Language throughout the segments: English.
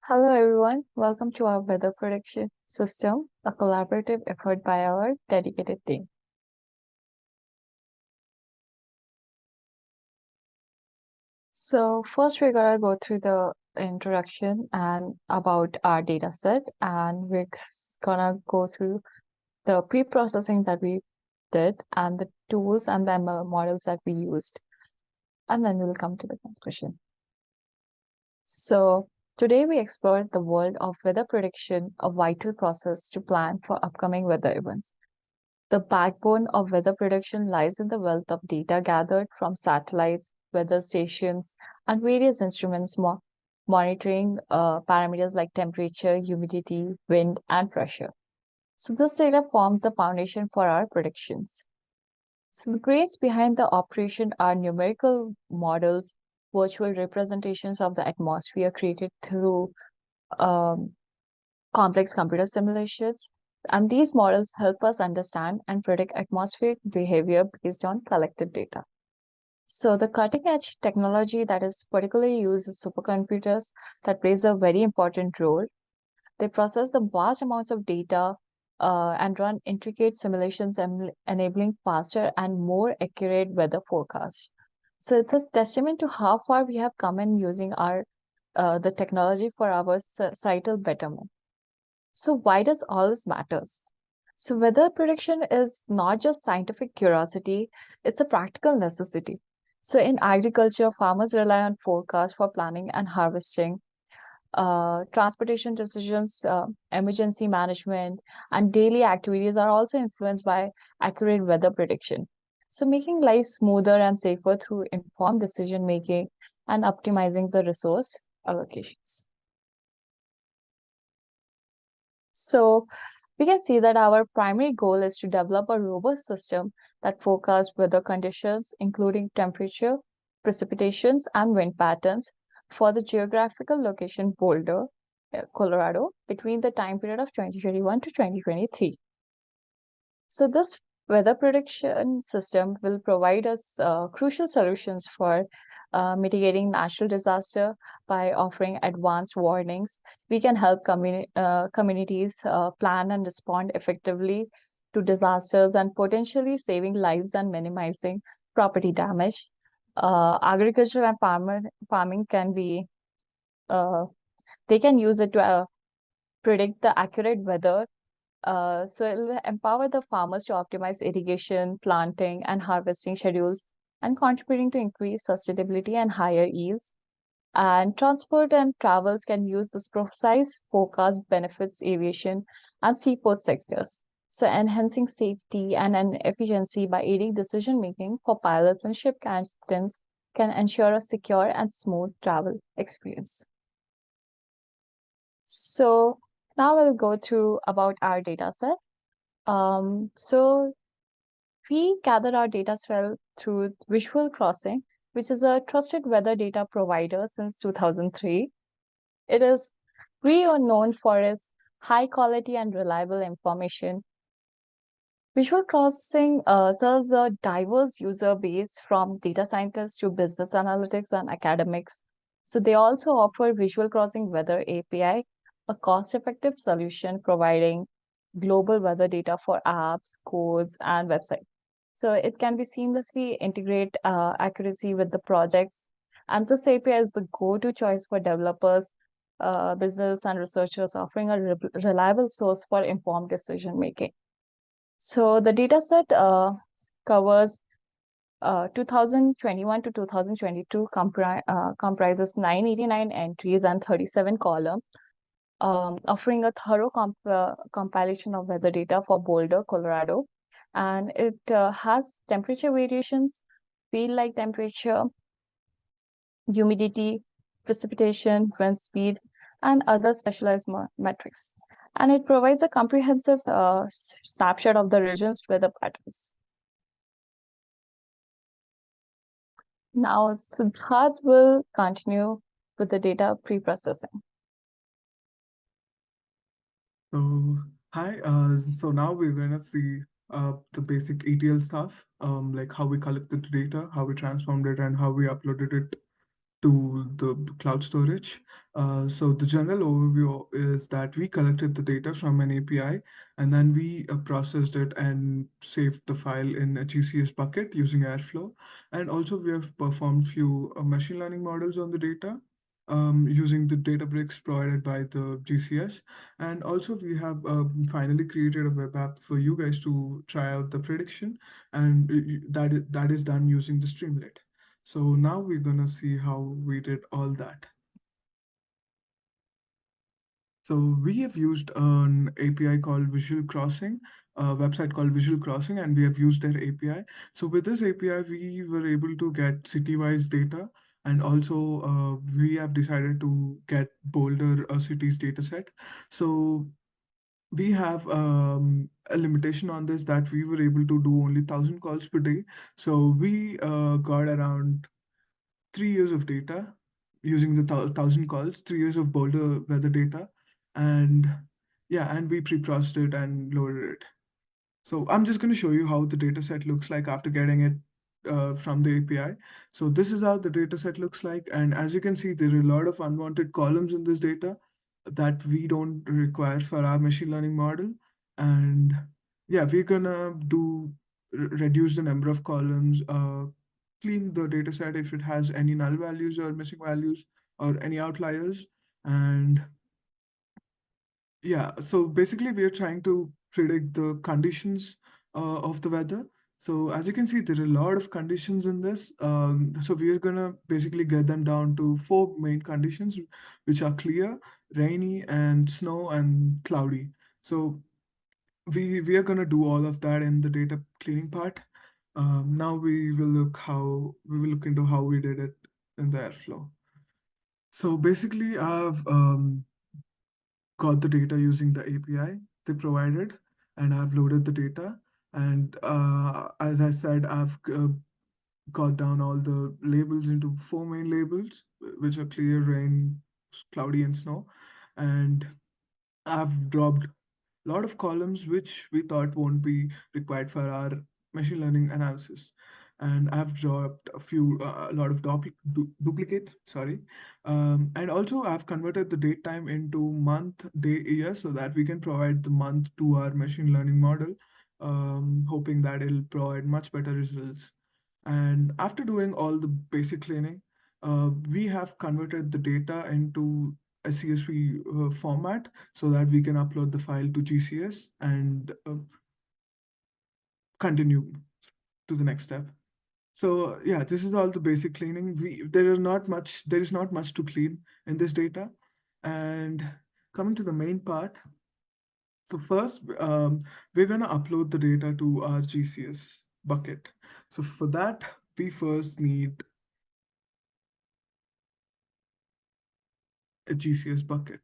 Hello everyone, welcome to our weather prediction system, a collaborative effort by our dedicated team. So first we're gonna go through the introduction and about our data set, and we're gonna go through the pre-processing that we did and the tools and the ML models that we used, and then we'll come to the conclusion. So today we explored the world of weather prediction, a vital process to plan for upcoming weather events. The backbone of weather prediction lies in the wealth of data gathered from satellites, weather stations, and various instruments monitoring parameters like temperature, humidity, wind, and pressure. So, this data forms the foundation for our predictions. So, the brains behind the operation are numerical models, virtual representations of the atmosphere created through um, complex computer simulations, and these models help us understand and predict atmospheric behavior based on collected data. So the cutting edge technology that is particularly used is supercomputers that plays a very important role. They process the vast amounts of data and run intricate simulations enabling faster and more accurate weather forecasts. So it's a testament to how far we have come in using our the technology for our societal betterment. So why does all this matters? So weather prediction is not just scientific curiosity, it's a practical necessity. So in agriculture, farmers rely on forecasts for planning and harvesting, transportation decisions, emergency management, and daily activities are also influenced by accurate weather prediction. So making life smoother and safer through informed decision making and optimizing the resource allocations. So we can see that our primary goal is to develop a robust system that forecasts weather conditions, including temperature, precipitations, and wind patterns for the geographical location Boulder, Colorado, between the time period of 2021 to 2023. So this weather prediction system will provide us crucial solutions for mitigating natural disaster by offering advanced warnings. We can help communities plan and respond effectively to disasters and potentially saving lives and minimizing property damage. Agriculture and farming can be they can use it to predict the accurate weather, so it will empower the farmers to optimize irrigation, planting, and harvesting schedules, and contributing to increased sustainability and higher yields. And transport and travels can use this precise forecast benefits aviation and seaport sectors. So enhancing safety and efficiency by aiding decision making for pilots and ship captains can ensure a secure and smooth travel experience. So now we'll go through about our data set. So we gather our data set through Visual Crossing, which is a trusted weather data provider since 2003. It is known for its high quality and reliable information. Visual Crossing serves a diverse user base from data scientists to business analytics and academics. So they also offer Visual Crossing Weather API, a cost-effective solution providing global weather data for apps, codes, and websites. So it can be seamlessly integrate accuracy with the projects. And this API is the go-to choice for developers, business, and researchers, offering a reliable source for informed decision making. So the data set covers 2021 to 2022 comprises 989 entries and 37 columns, offering a thorough compilation of weather data for Boulder, Colorado. And it has temperature variations, field-like temperature, humidity, precipitation, wind speed, and other specialized metrics. And it provides a comprehensive snapshot of the region's weather patterns. Now, Siddharth will continue with the data pre-processing. So, hi. So now we're gonna see the basic ETL stuff, like how we collected the data, how we transformed it, and how we uploaded it to the cloud storage. So the general overview is that we collected the data from an API and then we processed it and saved the file in a GCS bucket using Airflow. And also we have performed few machine learning models on the data using the Databricks provided by the GCS. And also we have finally created a web app for you guys to try out the prediction, and that is done using the Streamlit. So now we're gonna see how we did all that. So we have used an API called Visual Crossing, a website called Visual Crossing, and we have used their API. So with this API, we were able to get city-wise data, and also we have decided to get Boulder cities data set. So we have a limitation on this that we were able to do only 1,000 calls per day. So we got around 3 years of data using the 1,000 calls, 3 years of Boulder weather data, and yeah, and we pre-processed it and loaded it. So I'm just going to show you how the data set looks like after getting it from the API. So this is how the data set looks like. And as you can see, there are a lot of unwanted columns in this data that we don't require for our machine learning model. And yeah, we're gonna reduce the number of columns, clean the data set if it has any null values or missing values or any outliers. And yeah, so basically we are trying to predict the conditions of the weather. So as you can see, there are a lot of conditions in this. So we are gonna basically get them down to four main conditions, which are clear, rainy, and snow and cloudy. So we are gonna do all of that in the data cleaning part. Now we will look into how we did it in the Airflow. So basically, I've got the data using the API they provided, and I've loaded the data. And as I said, I've got down all the labels into four main labels, which are clear, rain, cloudy, and snow. And I've dropped a lot of columns which we thought won't be required for our machine learning analysis. And I've dropped a lot of duplicate, sorry. And also I've converted the date time into month, day, year, so that we can provide the month to our machine learning model, hoping that it'll provide much better results. And after doing all the basic cleaning, we have converted the data into a CSV format so that we can upload the file to GCS and continue to the next step. So yeah, this is all the basic cleaning. There is not much to clean in this data. And coming to the main part, so first we're gonna upload the data to our GCS bucket. So for that, we first need a GCS bucket.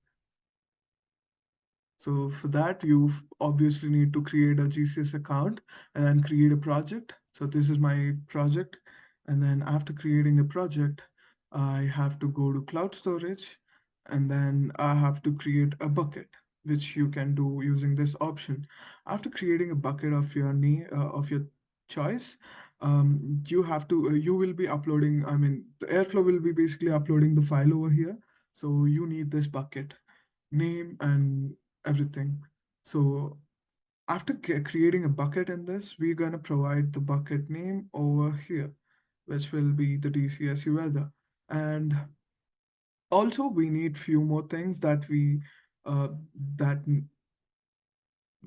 So for that, you obviously need to create a GCS account and then create a project. So this is my project. And then after creating a project, I have to go to cloud storage, and then I have to create a bucket, which you can do using this option. After creating a bucket of your of your choice, you will be uploading, I mean, the Airflow will be basically uploading the file over here. So you need this bucket name and everything. So after creating a bucket in this, we're going to provide the bucket name over here, which will be the DCSC weather. And also we need few more things uh, that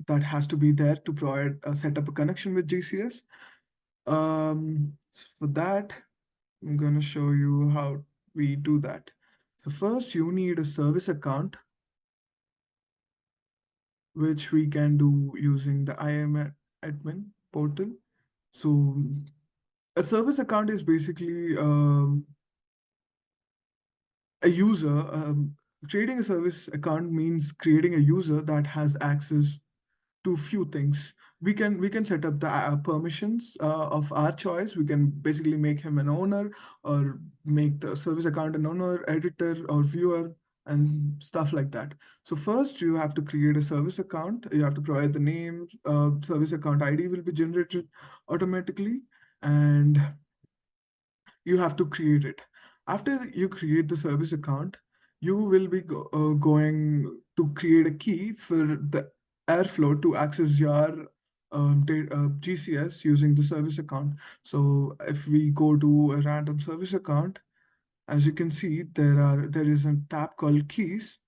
that has to be there to provide set up a connection with GCS. For that, I'm going to show you how we do that. So first you need a service account, which we can do using the IAM admin portal. So a service account is basically a user. Creating a service account means creating a user that has access to few things. We can set up the permissions of our choice. We can basically make him an owner or make the service account an owner, editor, or viewer, and stuff like that. So first you have to create a service account. You have to provide the name. Service account ID will be generated automatically, and you have to create it. After you create the service account, you will be going to create a key for the Airflow to access your GCS using the service account. So if we go to a random service account, as you can see, there is a tab called keys,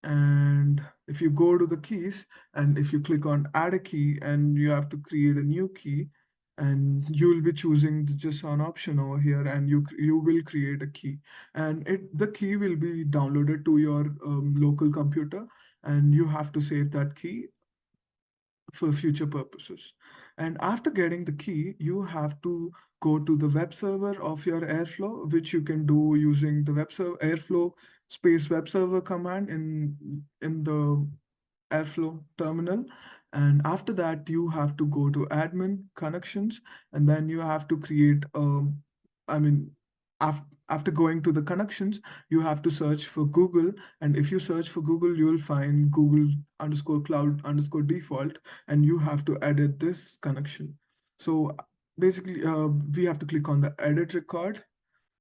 and if you go to the keys and if you click on add a key and you have to create a new key, and you will be choosing the JSON option over here, and you will create a key, and the key will be downloaded to your local computer, and you have to save that key for future purposes. And after getting the key, you have to go to the web server of your Airflow, which you can do using the web server Airflow space web server command in the Airflow terminal. And after that, you have to go to admin connections, and then you have to create I mean, after going to the connections, you have to search for Google. And if you search for Google, you'll find Google underscore cloud underscore default, and you have to edit this connection. So basically, we have to click on the edit record,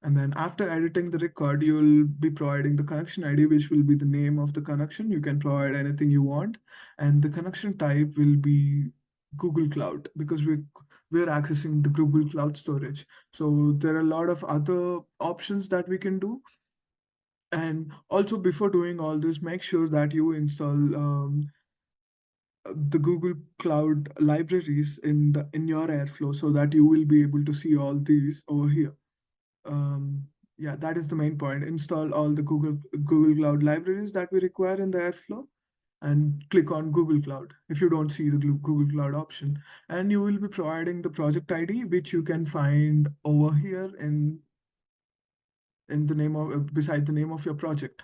and then after editing the record, you'll be providing the connection ID, which will be the name of the connection. You can provide anything you want. And the connection type will be Google Cloud, because we're accessing the Google Cloud storage. So there are a lot of other options that we can do. And also, before doing all this, make sure that you install the Google Cloud libraries in your Airflow, so that you will be able to see all these over here. Yeah, that is the main point. Install all the Google Cloud libraries that we require in the Airflow, and click on Google Cloud if you don't see the Google Cloud option. And you will be providing the project ID, which you can find over here in the name of beside the name of your project.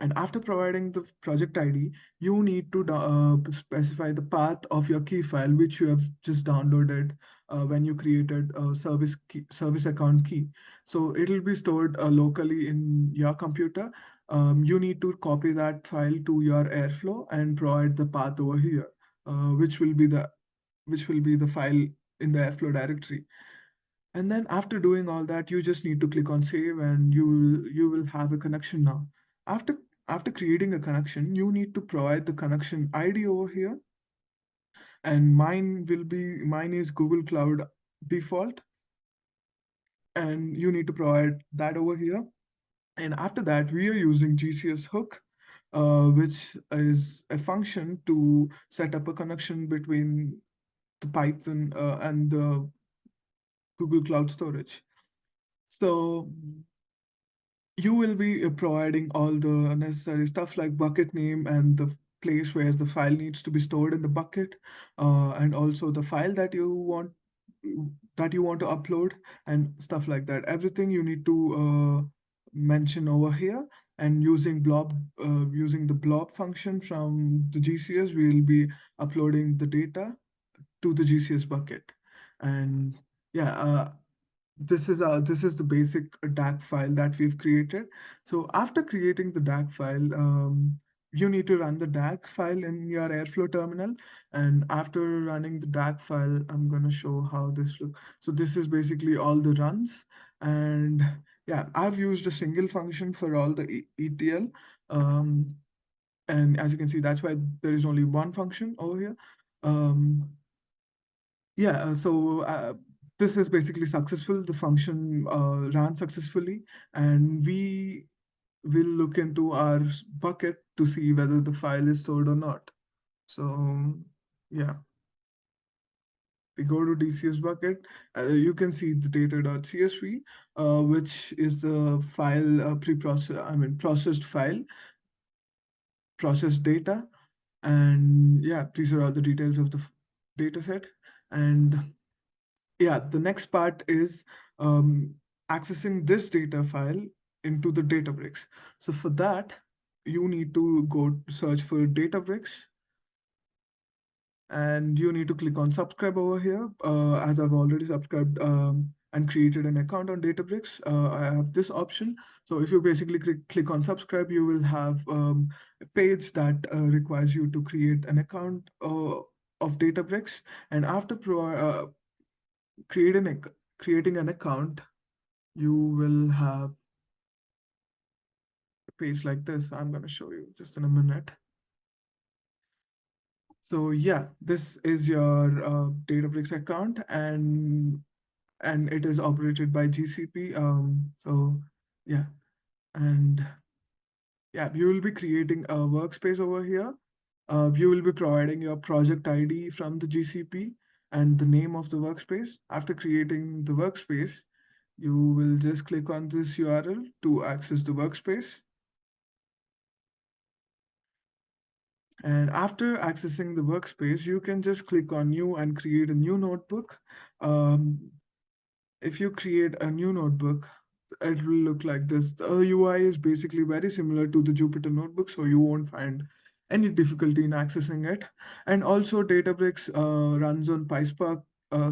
And after providing the project ID, you need to specify the path of your key file, which you have just downloaded when you created a service account key. So it'll be stored locally in your computer. You need to copy that file to your Airflow and provide the path over here, which will be the file in the Airflow directory. And then after doing all that, you just need to click on save, and you will have a connection now. After creating a connection, you need to provide the connection ID over here, and mine is Google Cloud default, and you need to provide that over here. And after that, we are using GCS hook, which is a function to set up a connection between the Python and the Google Cloud storage. So you will be providing all the necessary stuff like bucket name and the place where the file needs to be stored in the bucket, and also the file that you want to upload, and stuff like that. Everything you need to mention over here. And using the blob function from the GCS, we will be uploading the data to the GCS bucket. And yeah, this is the basic DAC file that we've created. So after creating the DAC file, you need to run the DAC file in your Airflow terminal. And after running the DAC file, I'm gonna show how this looks. So this is basically all the runs. And yeah, I've used a single function for all the ETL. Um, and as you can see, that's why there is only one function over here. Um, yeah, this is basically successful. The function ran successfully, and we will look into our bucket to see whether the file is stored or not. So yeah, we go to DCS bucket. You can see the data.csv, which is the file processed file, processed data. And yeah, these are all the details of the data set. And yeah, the next part is um, accessing this data file into the Databricks. So for that, you need to go search for Databricks, and you need to click on subscribe over here. As I've already subscribed and created an account on Databricks, I have this option. So if you basically click on subscribe, you will have a page that requires you to create an account of Databricks. And after creating an account, you will have a page like this. I'm going to show you just in a minute. So yeah, this is your Databricks account, and it is operated by GCP. So yeah, and yeah, you will be creating a workspace over here. You will be providing your project ID from the GCP and the name of the workspace. After creating the workspace, you will just click on this URL to access the workspace. And after accessing the workspace, you can just click on new and create a new notebook. Um, if you create a new notebook, it will look like this. The UI is basically very similar to the Jupyter notebook, so you won't find any difficulty in accessing it. And also Databricks runs on PySpark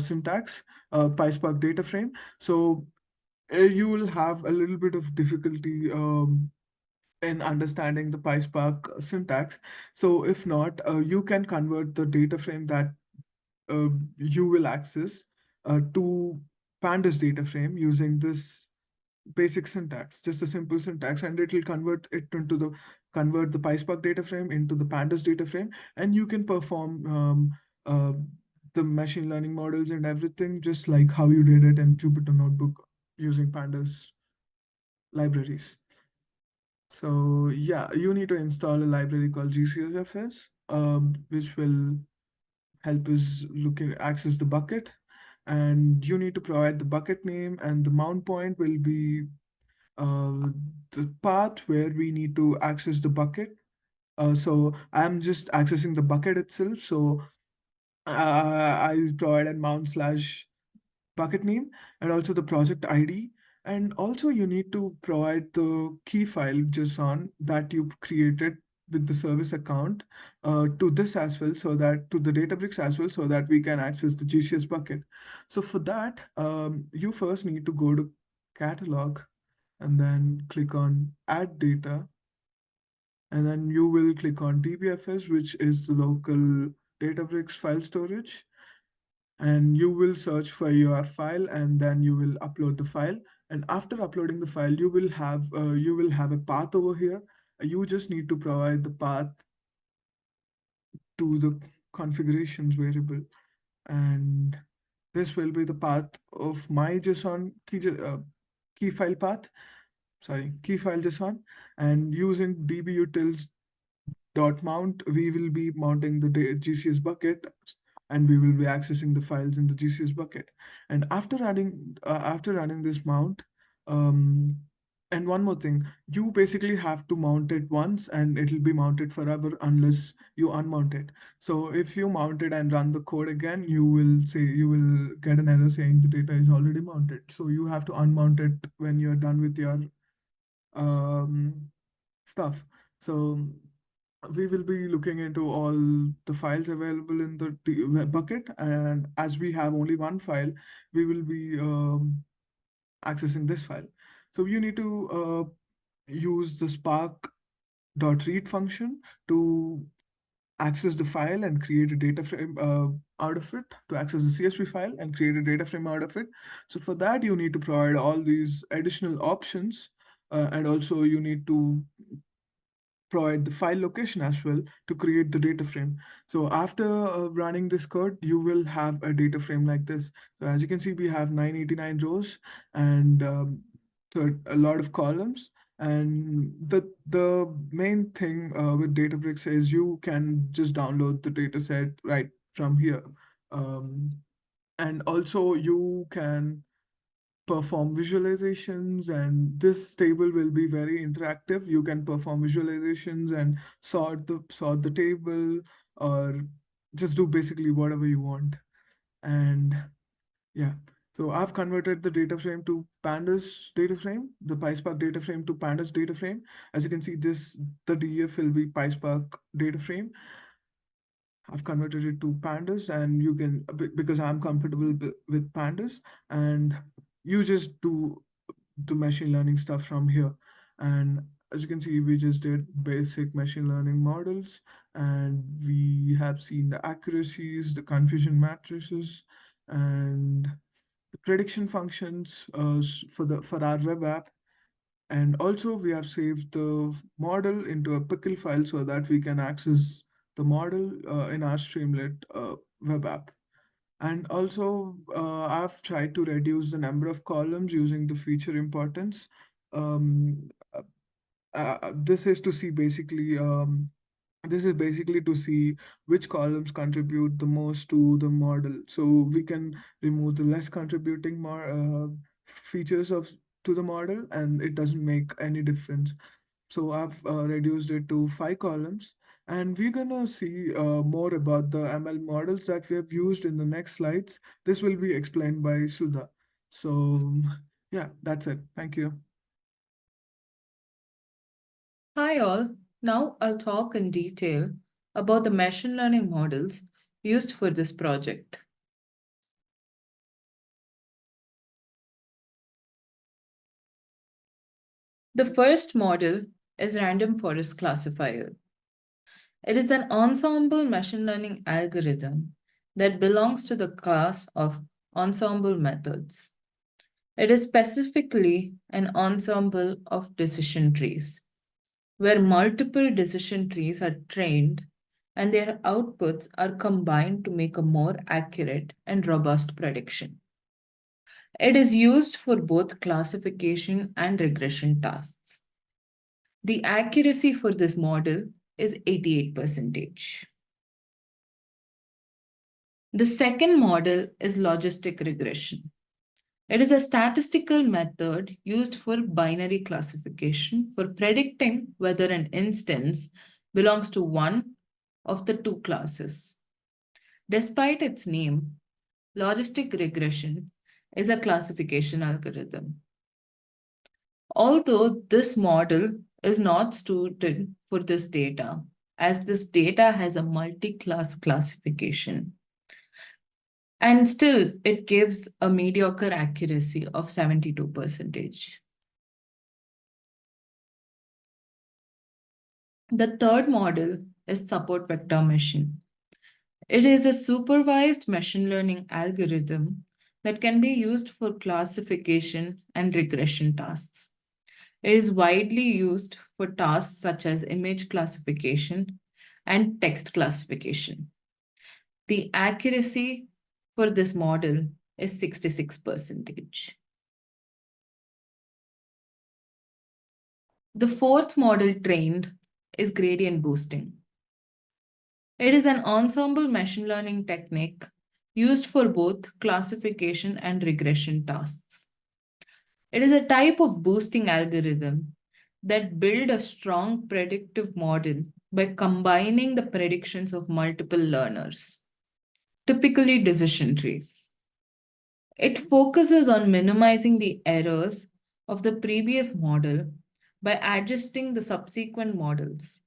syntax, PySpark data frame. So you will have a little bit of difficulty in understanding the PySpark syntax. So if not, you can convert the data frame that you will access to pandas data frame using this basic syntax, just a simple syntax, and it will convert the PySpark data frame into the pandas data frame, and you can perform uh, the machine learning models and everything just like how you did it in Jupyter Notebook using pandas libraries. So yeah, you need to install a library called GCSFS, which will help us access the bucket, and you need to provide the bucket name, and the mount point will be uh, the path where we need to access the bucket. So I'm just accessing the bucket itself. So I provided mount slash bucket name and also the project ID. And also you need to provide the key file JSON that you created with the service account to this as well, so that to the Databricks as well, so that we can access the GCS bucket. So for that, you first need to go to catalog and then click on add data, and then you will click on DBFS, which is the local Databricks file storage, and you will search for your file, and then you will upload the file. And after uploading the file, you will have a path over here. You just need to provide the path to the configurations variable, and this will be the path of my JSON key file path, sorry, key file JSON. And using dbutils dot mount, we will be mounting the GCS bucket, and we will be accessing the files in the GCS bucket. And after running this mount, um, and one more thing, you basically have to mount it once, and it will be mounted forever unless you unmount it. So if you mount it and run the code again, you will get an error saying the data is already mounted. So you have to unmount it when you're done with your um, stuff. So we will be looking into all the files available in the bucket, and as we have only one file, we will be accessing this file. So you need to use the spark.read function to access the file and create a data frame out of it, to access the CSV file and create a data frame out of it. So for that, you need to provide all these additional options, and also you need to provide the file location as well to create the data frame. So after running this code, you will have a data frame like this. So as you can see, we have 989 rows and a lot of columns. And the main thing with Databricks is you can just download the data set right from here. Um, and also you can perform visualizations, and this table will be very interactive. You can perform visualizations and sort the table, or just do basically whatever you want. And yeah, so I've converted the data frame to pandas data frame, the PySpark data frame to pandas data frame. As you can see, the DF will be PySpark data frame. I've converted it to pandas, and you can because I'm comfortable with pandas, and you just do the machine learning stuff from here. And as you can see, we just did basic machine learning models, and we have seen the accuracies, the confusion matrices, and the prediction functions for our web app, and also we have saved the model into a pickle file so that we can access the model in our Streamlit web app. And also, I've tried to reduce the number of columns using the feature importance. Um, this is to see basically this is basically to see which columns contribute the most to the model, so we can remove the less contributing more features of to the model, and it doesn't make any difference. So I've reduced it to 5 columns, and we're gonna see more about the ML models that we have used in the next slides. This will be explained by Sudha. So yeah, that's it. Thank you. Hi all, now I'll talk in detail about the machine learning models used for this project. The first model is Random Forest Classifier. It is an ensemble machine learning algorithm that belongs to the class of ensemble methods. It is specifically an ensemble of decision trees, where multiple decision trees are trained and their outputs are combined to make a more accurate and robust prediction. It is used for both classification and regression tasks. The accuracy for this model is 88%. The second model is logistic regression. It is a statistical method used for binary classification for predicting whether an instance belongs to one of the two classes. Despite its name, logistic regression is a classification algorithm. Although this model is not suited for this data, as this data has a multi-class classification, and still it gives a mediocre accuracy of 72%. The third model is support vector machine. It is a supervised machine learning algorithm that can be used for classification and regression tasks. It is widely used for tasks such as image classification and text classification. The accuracy for this model is 66%. The fourth model trained is gradient boosting. It is an ensemble machine learning technique used for both classification and regression tasks. It is a type of boosting algorithm that build a strong predictive model by combining the predictions of multiple learners, typically decision trees. It focuses on minimizing the errors of the previous model by adjusting the subsequent models.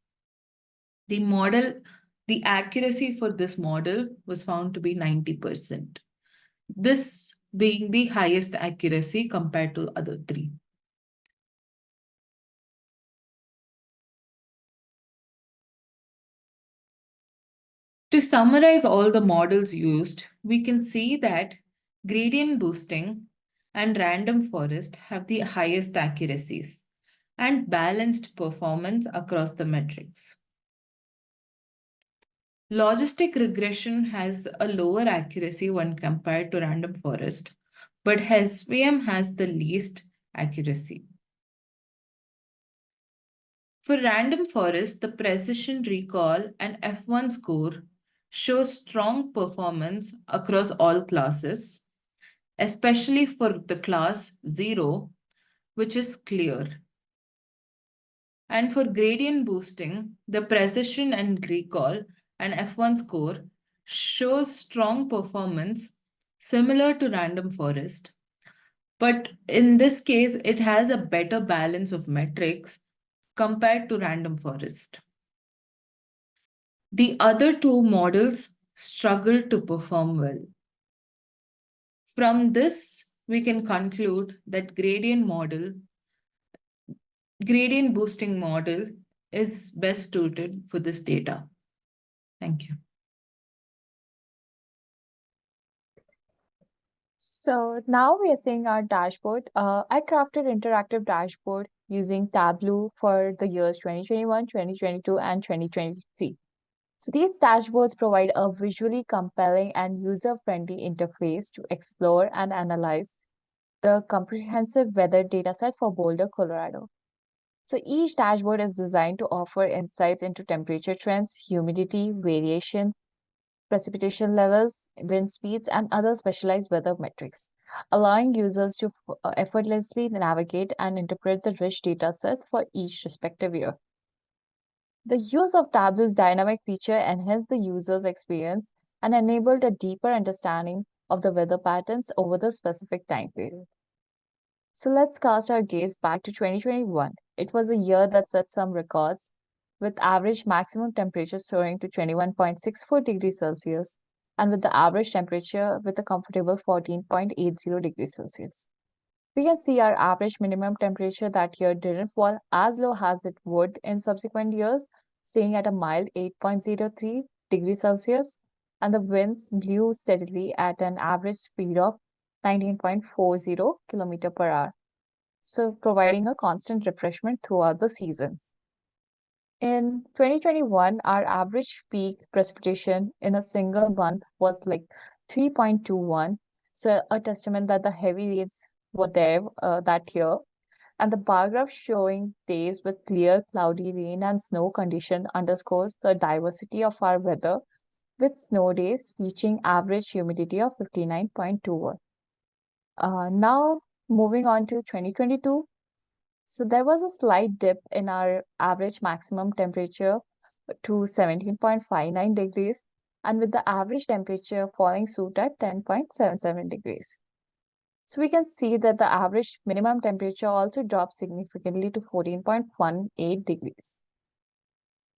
The accuracy for this model was found to be 90%. This being the highest accuracy compared to other three. To summarize all the models used, we can see that gradient boosting and random forest have the highest accuracies and balanced performance across the metrics. Logistic regression has a lower accuracy when compared to random forest, but SVM has the least accuracy. For random forest, the precision recall and F1 score shows strong performance across all classes, especially for the class 0, which is clear. And for gradient boosting, the precision and recall and F1 score shows strong performance similar to random forest. But in this case, it has a better balance of metrics compared to random forest. The other two models struggle to perform well. From this, we can conclude that gradient boosting model is best suited for this data. Thank you. So now we are seeing our dashboard. I crafted interactive dashboard using Tableau for the years 2021, 2022, and 2023. So these dashboards provide a visually compelling and user-friendly interface to explore and analyze the comprehensive weather dataset for Boulder, Colorado. So each dashboard is designed to offer insights into temperature trends, humidity, variation, precipitation levels, wind speeds, and other specialized weather metrics, allowing users to effortlessly navigate and interpret the rich data sets for each respective year. The use of Tableau's dynamic feature enhanced the user's experience and enabled a deeper understanding of the weather patterns over the specific time period. So let's cast our gaze back to 2021. It was a year that set some records, with average maximum temperature soaring to 21.64 degrees Celsius and with the average temperature with a comfortable 14.80 degrees Celsius. We can see our average minimum temperature that year didn't fall as low as it would in subsequent years, staying at a mild 8.03 degrees Celsius, and the winds blew steadily at an average speed of 19.40 km per hour, so providing a constant refreshment throughout the seasons. In 2021, our average peak precipitation in a single month was like 3.21, so a testament that the heavy rains were there that year. And the bar graph showing days with clear, cloudy rain and snow condition underscores the diversity of our weather, with snow days reaching average humidity of 59.21. Now, moving on to 2022. So there was a slight dip in our average maximum temperature to 17.59 degrees, and with the average temperature falling suit at 10.77 degrees. So we can see that the average minimum temperature also dropped significantly to 14.18 degrees.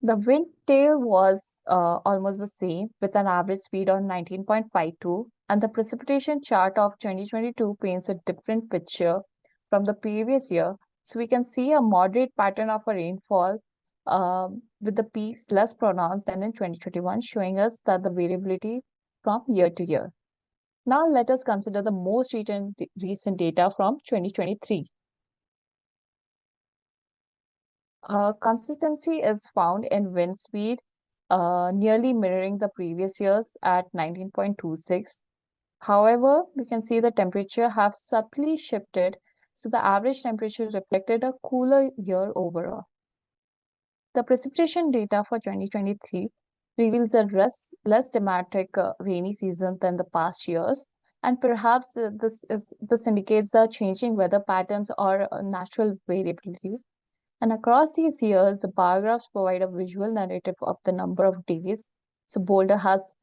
The wind tail was almost the same with an average speed of 19.52, and the precipitation chart of 2022 paints a different picture from the previous year. So we can see a moderate pattern of a rainfall with the peaks less pronounced than in 2021, showing us that the variability from year to year. Now let us consider the most recent data from 2023. Consistency is found in wind speed, nearly mirroring the previous years at 19.26. However, we can see the temperature have subtly shifted, so the average temperature reflected a cooler year overall. The precipitation data for 2023 reveals a less dramatic rainy season than the past years, and perhaps this indicates the changing weather patterns or natural variability. And across these years, the bar graphs provide a visual narrative of the number of days. So Boulder has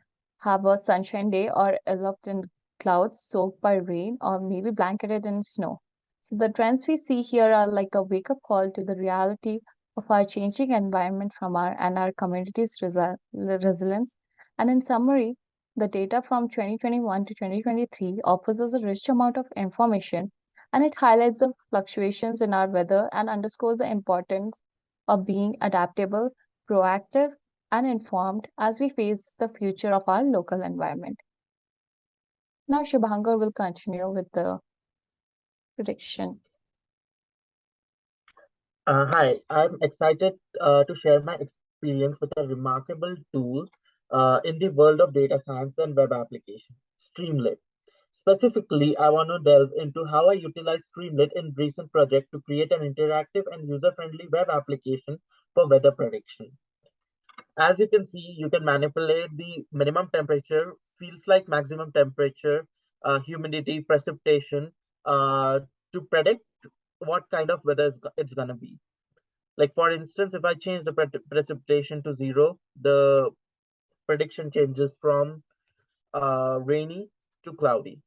have a sunshine day or enveloped in clouds, soaked by rain, or maybe blanketed in snow. So the trends we see here are like a wake-up call to the reality of our changing environment from our community's resilience. And in summary, the data from 2021 to 2023 offers us a rich amount of information, and it highlights the fluctuations in our weather and underscores the importance of being adaptable, proactive, and informed as we face the future of our local environment. Now, Shubhankar will continue with the prediction. Hi, I'm excited to share my experience with a remarkable tool in the world of data science and web application, Streamlit. Specifically, I want to delve into how I utilize Streamlit in recent project to create an interactive and user-friendly web application for weather prediction. As you can see, you can manipulate the minimum temperature, feels like maximum temperature, humidity, precipitation, to predict what kind of weather it's gonna be. Like for instance, if I change the precipitation to 0, the prediction changes from rainy to cloudy.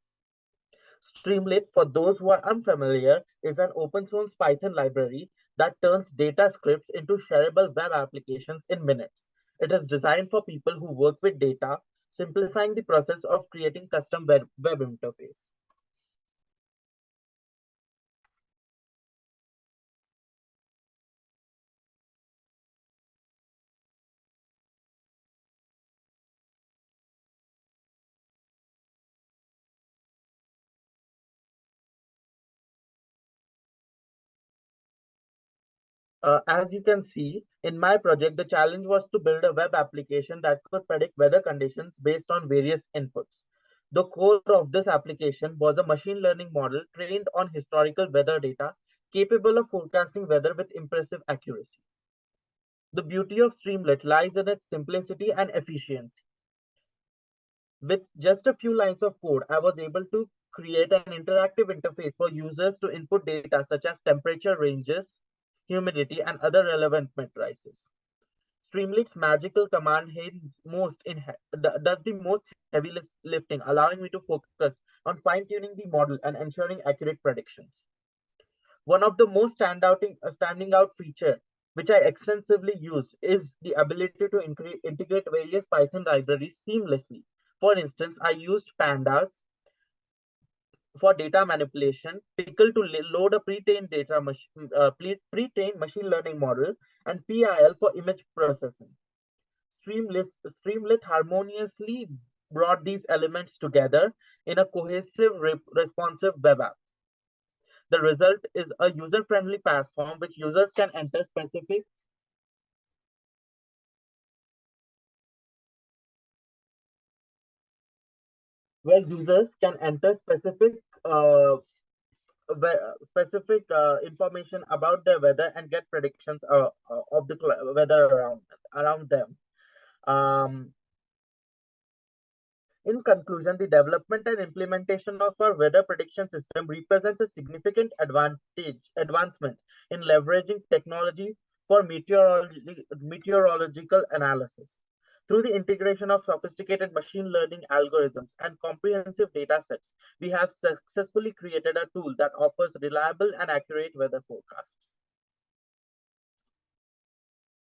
Streamlit, for those who are unfamiliar, is an open source Python library that turns data scripts into shareable web applications in minutes. It is designed for people who work with data, simplifying the process of creating custom web interface. As you can see, in my project, the challenge was to build a web application that could predict weather conditions based on various inputs. The core of this application was a machine learning model trained on historical weather data, capable of forecasting weather with impressive accuracy. The beauty of Streamlit lies in its simplicity and efficiency. With just a few lines of code, I was able to create an interactive interface for users to input data such as temperature ranges, humidity, and other relevant matrices. Streamlit's magical command does the most heavy lifting, allowing me to focus on fine-tuning the model and ensuring accurate predictions. One of the most standing out feature which I extensively used is the ability to integrate various Python libraries seamlessly. For instance, I used pandas for data manipulation, Pickle to load a pre-trained machine learning model, and PIL for image processing. Streamlit harmoniously brought these elements together in a cohesive, responsive web app. The result is a user-friendly platform which users can enter specific where users can enter information about the weather and get predictions of the weather around them. Um, In conclusion, the development and implementation of our weather prediction system represents a significant advancement in leveraging technology for meteorological analysis. Through the integration of sophisticated machine learning algorithms and comprehensive data sets, we have successfully created a tool that offers reliable and accurate weather forecasts.